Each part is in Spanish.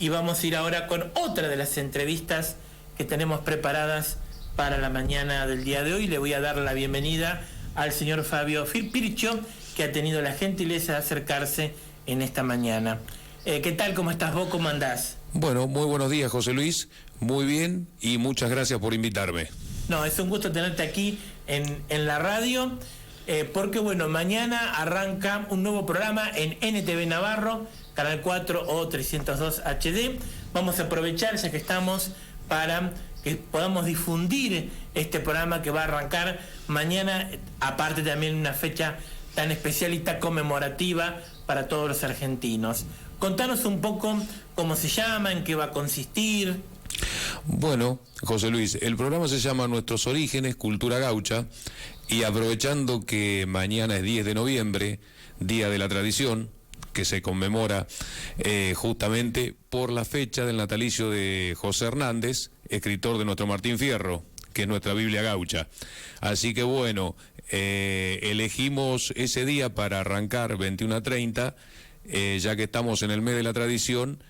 Y vamos a ir ahora con otra de las entrevistas que tenemos preparadas para la mañana del día de hoy. Le voy a dar la bienvenida al señor Fabio Pircho, que ha tenido la gentileza de acercarse en esta mañana. ¿Qué tal? ¿Cómo estás vos? ¿Cómo andás? Bueno, muy buenos días, José Luis. Muy bien y muchas gracias por invitarme. No, es un gusto tenerte aquí en la radio, porque bueno, mañana arranca un nuevo programa en NTV Navarro, Canal 4 o 302 HD. Vamos a aprovechar, ya que estamos, para que podamos difundir este programa que va a arrancar mañana, aparte también una fecha tan especial y tan conmemorativa para todos los argentinos. Contanos un poco cómo se llama, en qué va a consistir. Bueno, José Luis, el programa se llama Nuestros Orígenes, Cultura Gaucha, y aprovechando que mañana es 10 de noviembre, Día de la Tradición, que se conmemora justamente por la fecha del natalicio de José Hernández, escritor de nuestro Martín Fierro, que es nuestra Biblia gaucha. Así que bueno, elegimos ese día para arrancar 21:30, ya que estamos en el mes de la tradición,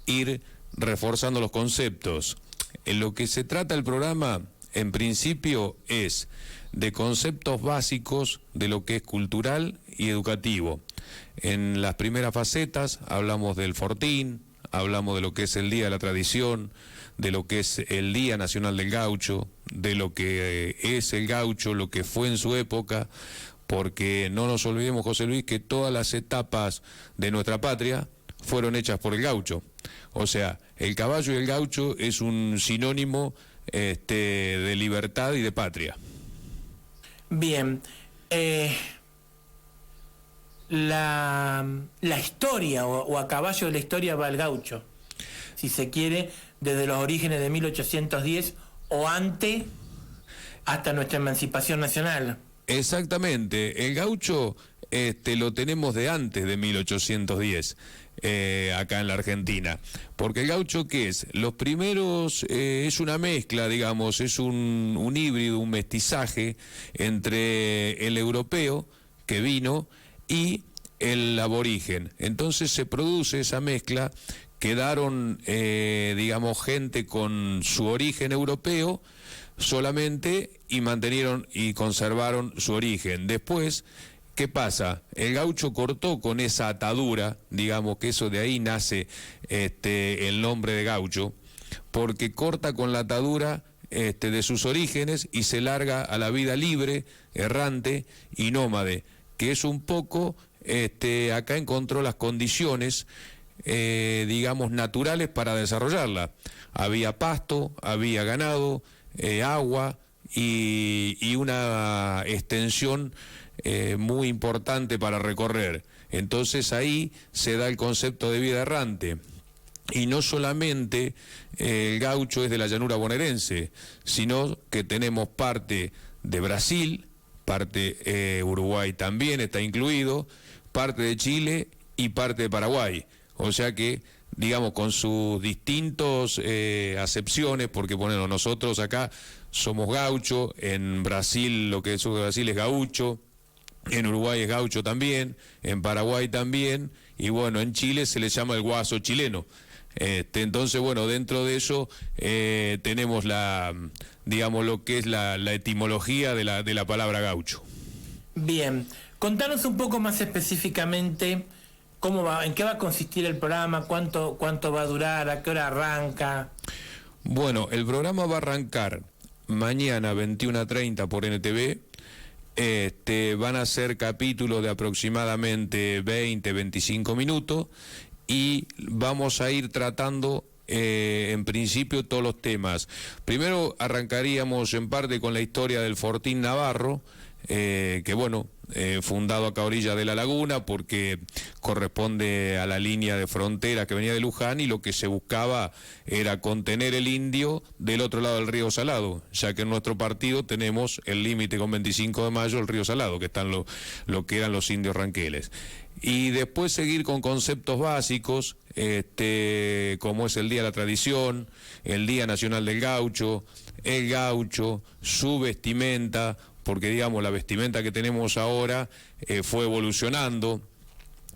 ir reforzando los conceptos. En lo que se trata el programa, en principio, es de conceptos básicos de lo que es cultural y educativo. En las primeras facetas hablamos del Fortín, hablamos de lo que es el Día de la Tradición, de lo que es el Día Nacional del Gaucho, de lo que es el gaucho, lo que fue en su época, porque no nos olvidemos, José Luis, que todas las etapas de nuestra patria fueron hechas por el gaucho. O sea, el caballo y el gaucho es un sinónimo de libertad y de patria. Bien, la historia, o a caballo de la historia va el gaucho, si se quiere, desde los orígenes de 1810 o antes hasta nuestra emancipación nacional. Exactamente, el gaucho lo tenemos de antes de 1810. Acá en la Argentina, porque el gaucho, ¿qué es? Los primeros es una mezcla, digamos, es un híbrido, un mestizaje entre el europeo que vino y el aborigen. Entonces se produce esa mezcla, quedaron digamos gente con su origen europeo solamente y mantenieron y conservaron su origen. Después, ¿qué pasa? El gaucho cortó con esa atadura, digamos que eso de ahí nace el nombre de gaucho, porque corta con la atadura de sus orígenes y se larga a la vida libre, errante y nómade, que es un poco, acá encontró las condiciones, digamos, naturales para desarrollarla. Había pasto, había ganado, agua y una extensión muy importante para recorrer. Entonces ahí se da el concepto de vida errante. Y no solamente el gaucho es de la llanura bonaerense, sino que tenemos parte de Brasil, parte Uruguay también está incluido, parte de Chile y parte de Paraguay. O sea que, digamos, con sus distintos acepciones, porque bueno, nosotros acá somos gaucho, en Brasil lo que es Brasil es gaucho, en Uruguay es gaucho también, en Paraguay también, y bueno, en Chile se le llama el guaso chileno. Entonces, bueno, dentro de eso tenemos digamos, lo que es la etimología de la palabra gaucho. Bien, contanos un poco más específicamente cómo va, en qué va a consistir el programa, cuánto va a durar, a qué hora arranca. Bueno, el programa va a arrancar mañana 21:30 por NTV. Van a ser capítulos de aproximadamente 20-25 minutos y vamos a ir tratando en principio todos los temas. Primero arrancaríamos en parte con la historia del Fortín Navarro, que bueno, fundado acá a orilla de la laguna porque corresponde a la línea de frontera que venía de Luján, y lo que se buscaba era contener el indio del otro lado del río Salado, ya que en nuestro partido tenemos el límite con 25 de mayo, el río Salado, que están lo que eran los indios ranqueles. Y después seguir con conceptos básicos, como es el Día de la Tradición, el Día Nacional del Gaucho, el gaucho, su vestimenta, porque digamos la vestimenta que tenemos ahora fue evolucionando.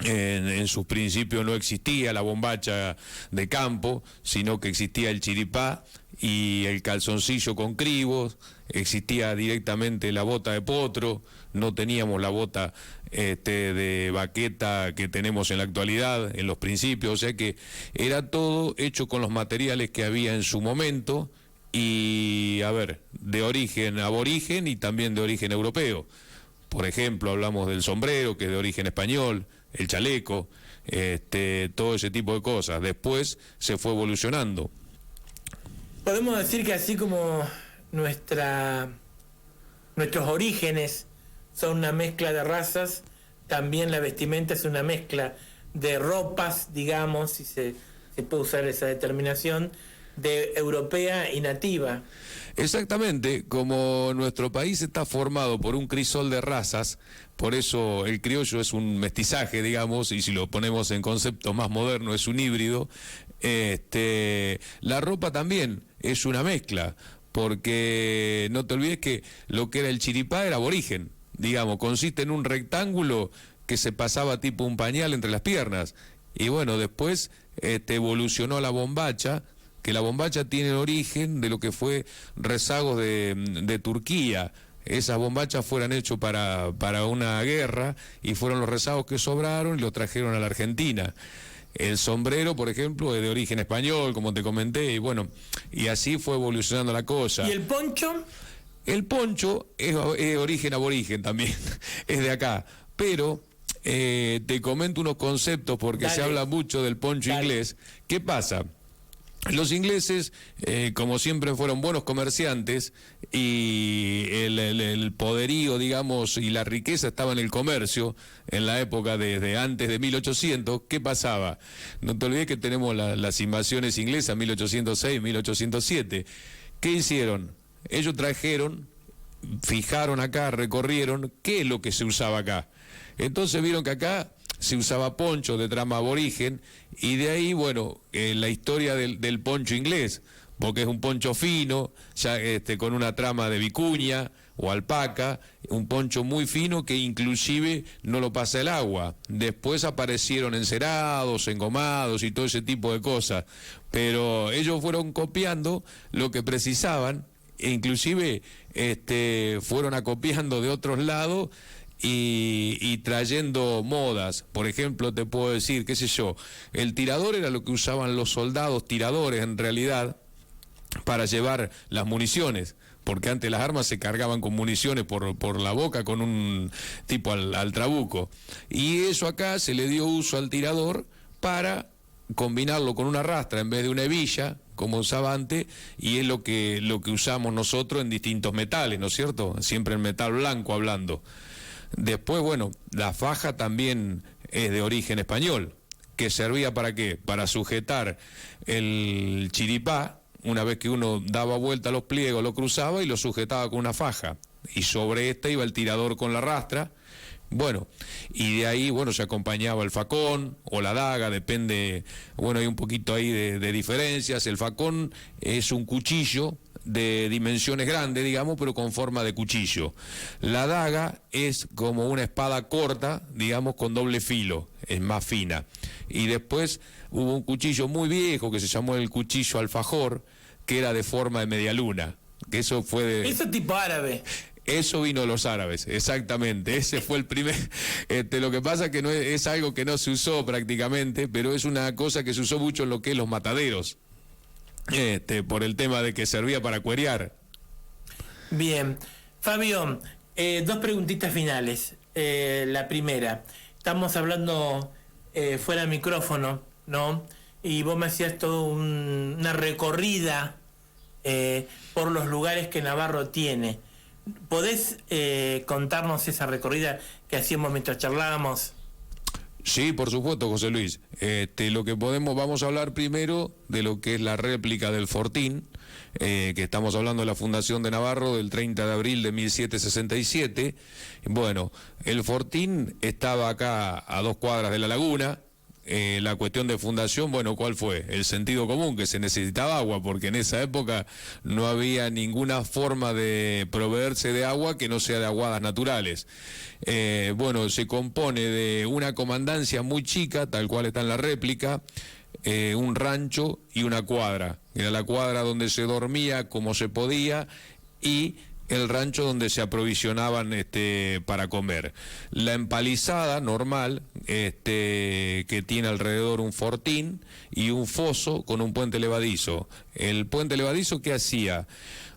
En sus principios no existía la bombacha de campo, sino que existía el chiripá y el calzoncillo con cribos, existía directamente la bota de potro, no teníamos la bota de baqueta que tenemos en la actualidad, en los principios, o sea que era todo hecho con los materiales que había en su momento y, a ver, de origen aborigen y también de origen europeo. Por ejemplo, hablamos del sombrero, que es de origen español, el chaleco, todo ese tipo de cosas. Después se fue evolucionando. Podemos decir que así como nuestros orígenes son una mezcla de razas, también la vestimenta es una mezcla de ropas, digamos, si se puede usar esa determinación, de europea y nativa. Exactamente, como nuestro país está formado por un crisol de razas, por eso el criollo es un mestizaje, digamos, y si lo ponemos en concepto más moderno es un híbrido, la ropa también es una mezcla, porque no te olvides que lo que era el chiripá era aborigen, digamos, consiste en un rectángulo que se pasaba tipo un pañal entre las piernas, y bueno, después evolucionó a la bombacha, que la bombacha tiene el origen de lo que fue rezagos de Turquía. Esas bombachas fueron hechas para una guerra y fueron los rezagos que sobraron y los trajeron a la Argentina. El sombrero, por ejemplo, es de origen español, como te comenté, y bueno, y así fue evolucionando la cosa. ¿Y el poncho? El poncho es origen aborigen también, es de acá, pero te comento unos conceptos porque se habla mucho del poncho inglés. ¿Qué pasa? Los ingleses, como siempre, fueron buenos comerciantes y el poderío, digamos, y la riqueza estaba en el comercio en la época desde antes de 1800. ¿Qué pasaba? No te olvides que tenemos las invasiones inglesas, 1806, 1807. ¿Qué hicieron? Ellos trajeron, fijaron acá, recorrieron qué es lo que se usaba acá. Entonces vieron que acá se usaba poncho de trama aborigen y de ahí, bueno, la historia del poncho inglés, porque es un poncho fino, ya con una trama de vicuña o alpaca, un poncho muy fino que inclusive no lo pasa el agua. Después aparecieron encerados, engomados y todo ese tipo de cosas, pero ellos fueron copiando lo que precisaban e inclusive fueron acopiando de otros lados y trayendo modas. Por ejemplo, te puedo decir, qué sé yo, el tirador era lo que usaban los soldados, tiradores en realidad, para llevar las municiones, porque antes las armas se cargaban con municiones por la boca con un tipo al trabuco, y eso acá se le dio uso al tirador para combinarlo con una rastra en vez de una hebilla, como usaba antes, y es lo que usamos nosotros en distintos metales, ¿no es cierto? Siempre en metal blanco hablando. Después, bueno, la faja también es de origen español, que servía ¿para qué? Para sujetar el chiripá, una vez que uno daba vuelta a los pliegos, lo cruzaba y lo sujetaba con una faja, y sobre esta iba el tirador con la rastra. Bueno, y de ahí, bueno, se acompañaba el facón o la daga, depende, bueno, hay un poquito ahí de diferencias. El facón es un cuchillo de dimensiones grandes, digamos, pero con forma de cuchillo. La daga es como una espada corta, digamos, con doble filo, es más fina. Y después hubo un cuchillo muy viejo que se llamó el cuchillo alfajor, que era de forma de media luna, que eso fue de... Eso tipo árabe. Eso vino de los árabes, exactamente, ese fue el primer... lo que pasa es que no es algo que no se usó prácticamente, pero es una cosa que se usó mucho en lo que es los mataderos. Por el tema de que servía para cuerear. Bien, Fabio, dos preguntitas finales. La primera, estamos hablando fuera de micrófono, ¿no? Y vos me hacías toda una recorrida por los lugares que Navarro tiene. ¿Podés contarnos esa recorrida que hacíamos mientras charlábamos? Sí, por supuesto, José Luis. Lo que vamos a hablar primero de lo que es la réplica del Fortín, que estamos hablando de la Fundación de Navarro del 30 de abril de 1767. Bueno, el Fortín estaba acá a 2 cuadras de la laguna, la cuestión de fundación, bueno, ¿cuál fue? El sentido común, que se necesitaba agua, porque en esa época no había ninguna forma de proveerse de agua que no sea de aguadas naturales. Bueno, se compone de una comandancia muy chica, tal cual está en la réplica, un rancho y una cuadra. Era la cuadra donde se dormía como se podía y el rancho donde se aprovisionaban para comer. La empalizada normal, que tiene alrededor un fortín y un foso con un puente levadizo. El puente levadizo, ¿qué hacía?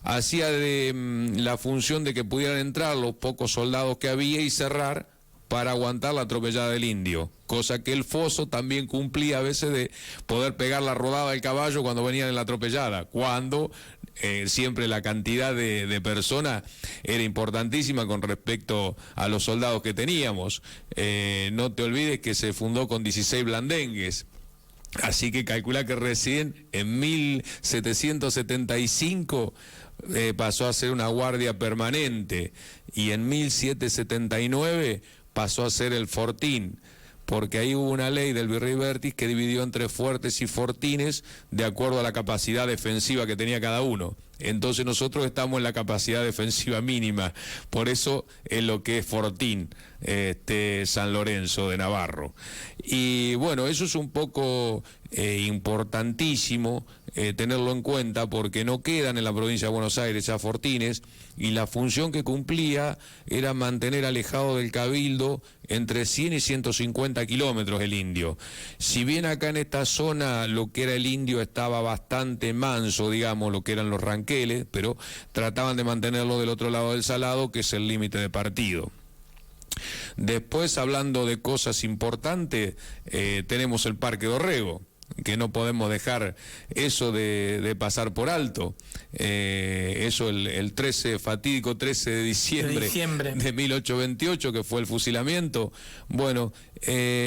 Hacía de la función de que pudieran entrar los pocos soldados que había y cerrar para aguantar la atropellada del indio, cosa que el foso también cumplía a veces de poder pegar la rodada del caballo cuando venían en la atropellada, cuando siempre la cantidad de personas era importantísima con respecto a los soldados que teníamos. No te olvides que se fundó con 16 blandengues. Así que calcula que recién en 1775 pasó a ser una guardia permanente y en 1779 pasó a ser el fortín, porque ahí hubo una ley del virrey Bertis que dividió entre fuertes y fortines de acuerdo a la capacidad defensiva que tenía cada uno. Entonces nosotros estamos en la capacidad defensiva mínima, por eso es lo que es fortín, San Lorenzo de Navarro. Y bueno, eso es un poco importantísimo tenerlo en cuenta, porque no quedan en la provincia de Buenos Aires ya fortines, y la función que cumplía era mantener alejado del cabildo entre 100 y 150 kilómetros el indio. Si bien acá en esta zona lo que era el indio estaba bastante manso, digamos, lo que eran los ranqueles, pero trataban de mantenerlo del otro lado del Salado, que es el límite de partido. Después, hablando de cosas importantes, tenemos el Parque Dorrego, que no podemos dejar eso de pasar por alto. Eso el fatídico 13 de diciembre de 1828, que fue el fusilamiento. Bueno,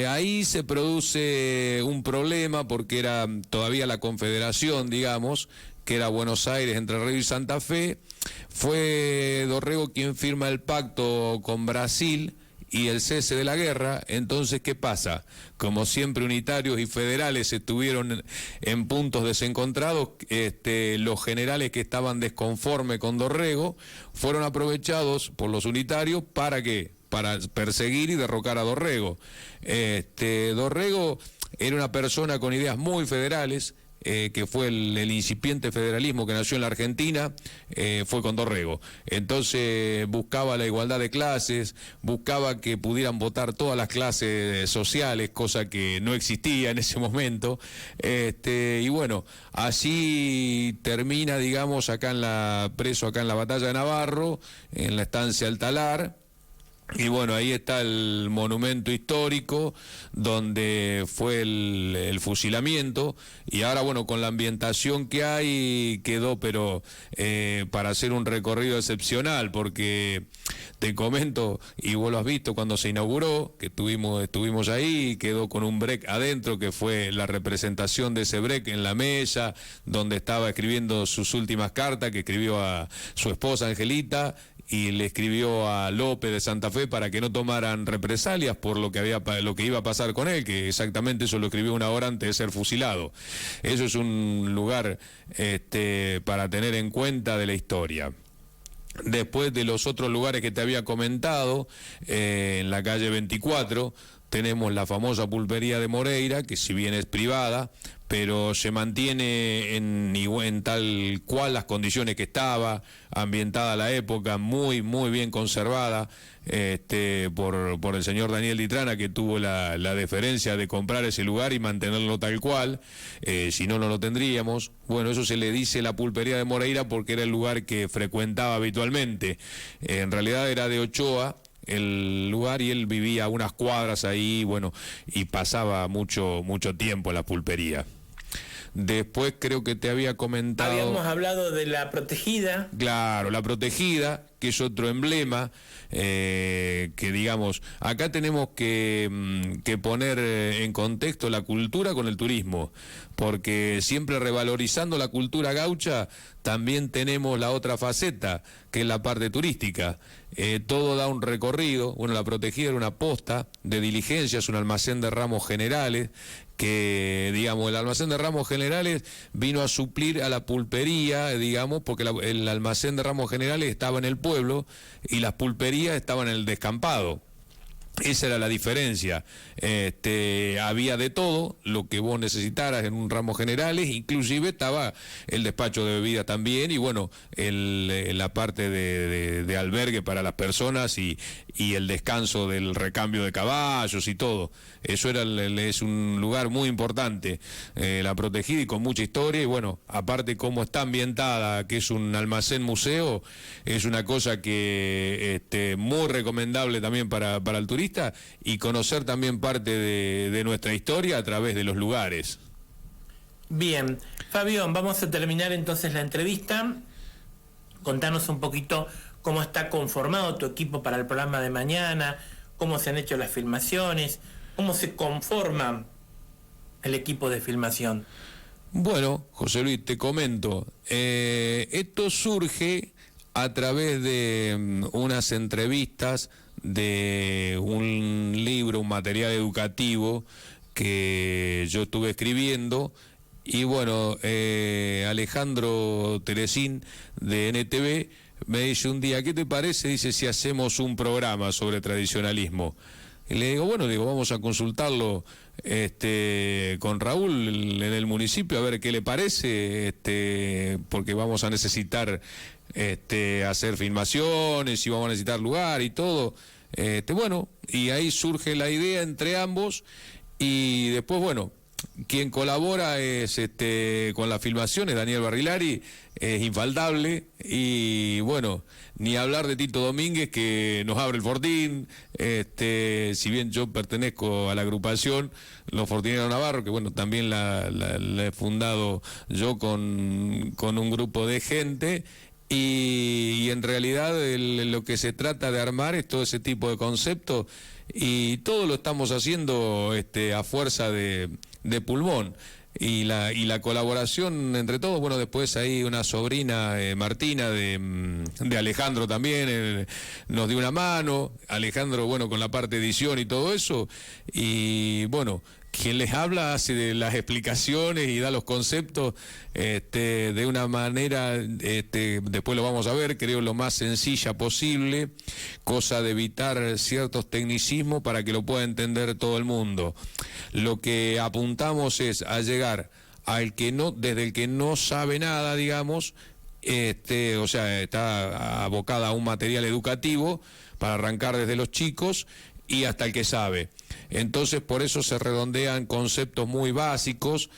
ahí se produce un problema porque era todavía la Confederación, digamos, que era Buenos Aires, Entre Ríos y Santa Fe. Fue Dorrego quien firma el pacto con Brasil y el cese de la guerra. Entonces, ¿qué pasa? Como siempre, unitarios y federales estuvieron en puntos desencontrados, los generales que estaban desconformes con Dorrego fueron aprovechados por los unitarios. ¿Para qué? Para perseguir y derrocar a Dorrego. Dorrego era una persona con ideas muy federales, que fue el incipiente federalismo que nació en la Argentina, fue con Dorrego. Entonces buscaba la igualdad de clases, buscaba que pudieran votar todas las clases sociales, cosa que no existía en ese momento. Y bueno, así termina, digamos, preso acá en la batalla de Navarro, en la estancia Altalar. Y bueno, ahí está el monumento histórico donde fue el fusilamiento, y ahora bueno, con la ambientación que hay quedó, pero para hacer un recorrido excepcional, porque te comento, y vos lo has visto cuando se inauguró, que estuvimos ahí, quedó con un break adentro, que fue la representación de ese break en la mesa, donde estaba escribiendo sus últimas cartas, que escribió a su esposa Angelita, y le escribió a López de Santa Fe para que no tomaran represalias por lo que iba a pasar con él, que exactamente eso lo escribió una hora antes de ser fusilado. Eso es un lugar para tener en cuenta de la historia. Después de los otros lugares que te había comentado, en la calle 24 tenemos la famosa pulpería de Moreira, que si bien es privada, pero se mantiene en tal cual las condiciones que estaba, ambientada a la época, muy muy bien conservada, por el señor Daniel Ditrana, que tuvo la deferencia de comprar ese lugar y mantenerlo tal cual, si no, no lo tendríamos. Bueno, eso se le dice la pulpería de Moreira porque era el lugar que frecuentaba habitualmente. En realidad era de Ochoa el lugar, y él vivía a unas cuadras ahí, bueno, y pasaba mucho tiempo en la pulpería. Después creo que te había comentado... Habíamos hablado de la protegida. Claro, la protegida, que es otro emblema, que digamos, acá tenemos que poner en contexto la cultura con el turismo, porque siempre revalorizando la cultura gaucha, también tenemos la otra faceta, que es la parte turística. Todo da un recorrido. Bueno, la protegida era una posta de diligencias, un almacén de ramos generales, que, digamos, el almacén de ramos generales vino a suplir a la pulpería, digamos, porque el almacén de ramos generales estaba en el pueblo y las pulperías estaban en el descampado. Esa era la diferencia. Había de todo lo que vos necesitaras en un ramo generales, inclusive estaba el despacho de bebida también, y bueno, la parte de albergue para las personas y el descanso del recambio de caballos y todo. Eso es un lugar muy importante, la protegida, y con mucha historia, y bueno, aparte cómo está ambientada, que es un almacén museo, es una cosa que muy recomendable también para el turista, y conocer también parte de nuestra historia a través de los lugares. Bien, Fabio, vamos a terminar entonces la entrevista. Contanos un poquito cómo está conformado tu equipo para el programa de mañana, cómo se han hecho las filmaciones, cómo se conforma el equipo de filmación. Bueno, José Luis, te comento, esto surge a través de unas entrevistas de un libro, un material educativo que yo estuve escribiendo, y bueno, Alejandro Teresín de NTV me dice un día, ¿qué te parece? Dice, si hacemos un programa sobre tradicionalismo. Y le digo, bueno, vamos a consultarlo con Raúl en el municipio, a ver qué le parece, porque vamos a necesitar hacer filmaciones y vamos a necesitar lugar y todo. Bueno, y ahí surge la idea entre ambos, y después, bueno, quien colabora es con las filmaciones, Daniel Barrilari, es infaltable, y bueno, ni hablar de Tito Domínguez, que nos abre el Fortín. Si bien yo pertenezco a la agrupación Los Fortineros Navarro, que bueno, también la he fundado yo con un grupo de gente, y en realidad lo que se trata de armar es todo ese tipo de conceptos, y todo lo estamos haciendo a fuerza de pulmón, y la colaboración entre todos. Bueno, después hay una sobrina, Martina, de Alejandro también, nos dio una mano. Alejandro, bueno, con la parte de edición y todo eso, y bueno, quien les habla hace de las explicaciones y da los conceptos de una manera, después lo vamos a ver, creo, lo más sencilla posible, cosa de evitar ciertos tecnicismos para que lo pueda entender todo el mundo. Lo que apuntamos es a llegar al que no, desde el que no sabe nada, digamos, o sea, está abocada a un material educativo para arrancar desde los chicos y hasta el que sabe. Entonces, por eso se redondean conceptos muy básicos,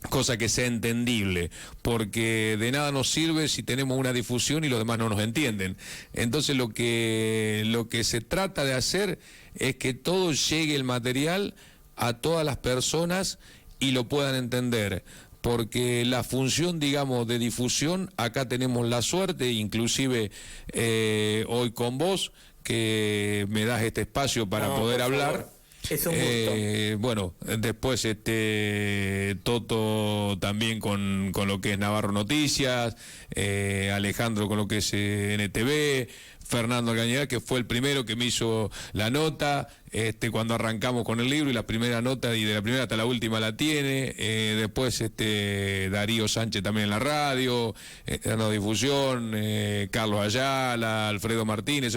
cosa que sea entendible, porque de nada nos sirve si tenemos una difusión y los demás no nos entienden. Entonces, lo que se trata de hacer es que todo llegue el material a todas las personas y lo puedan entender, porque la función, digamos, de difusión, acá tenemos la suerte, inclusive hoy con vos, que me das este espacio para poder hablar. Es un gusto. Bueno, después Toto también con lo que es Navarro Noticias, Alejandro con lo que es NTV, Fernando Algañarás, que fue el primero que me hizo la nota cuando arrancamos con el libro, y la primera nota, y de la primera hasta la última la tiene. Después Darío Sánchez también en la radio, dando difusión, Carlos Ayala, Alfredo Martínez.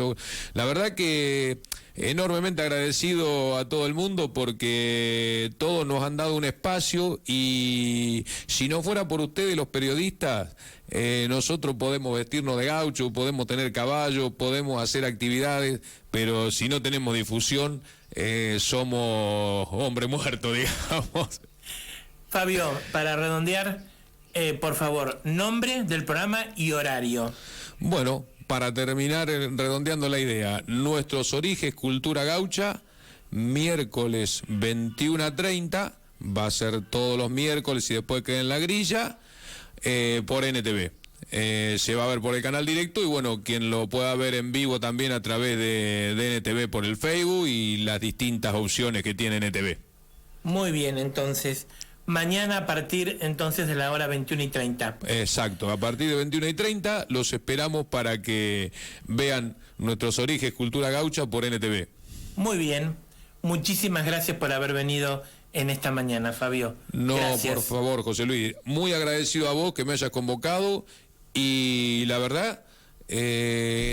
La verdad que enormemente agradecido a todo el mundo, porque todos nos han dado un espacio, y si no fuera por ustedes, los periodistas, nosotros podemos vestirnos de gaucho, podemos tener caballo, podemos hacer actividades, pero si no tenemos difusión, somos hombre muerto, digamos. Fabio, para redondear, por favor, nombre del programa y horario. Bueno, para terminar redondeando la idea, Nuestros Orígenes, Cultura Gaucha, miércoles 21:30, va a ser todos los miércoles y después queda en la grilla, por NTV. se va a ver por el canal directo y bueno, quien lo pueda ver en vivo también a través de NTV por el Facebook y las distintas opciones que tiene NTV. Muy bien, entonces, mañana a partir entonces de la hora 21:30. Exacto, a partir de 21:30 los esperamos para que vean nuestros orígenes Cultura Gaucha por NTV. Muy bien, muchísimas gracias por haber venido en esta mañana, Fabio. No, gracias. por favor, José Luis, muy agradecido a vos que me hayas convocado y la verdad,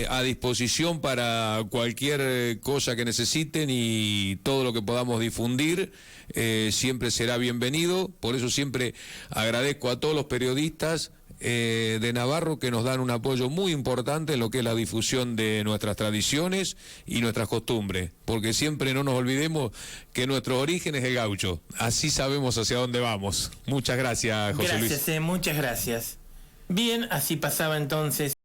a disposición para cualquier cosa que necesiten y todo lo que podamos difundir, siempre será bienvenido. Por eso siempre agradezco a todos los periodistas de Navarro que nos dan un apoyo muy importante en lo que es la difusión de nuestras tradiciones y nuestras costumbres, porque siempre no nos olvidemos que nuestro origen es el gaucho, así sabemos hacia dónde vamos. Muchas gracias, José Luis. Gracias, muchas gracias. Bien, así pasaba entonces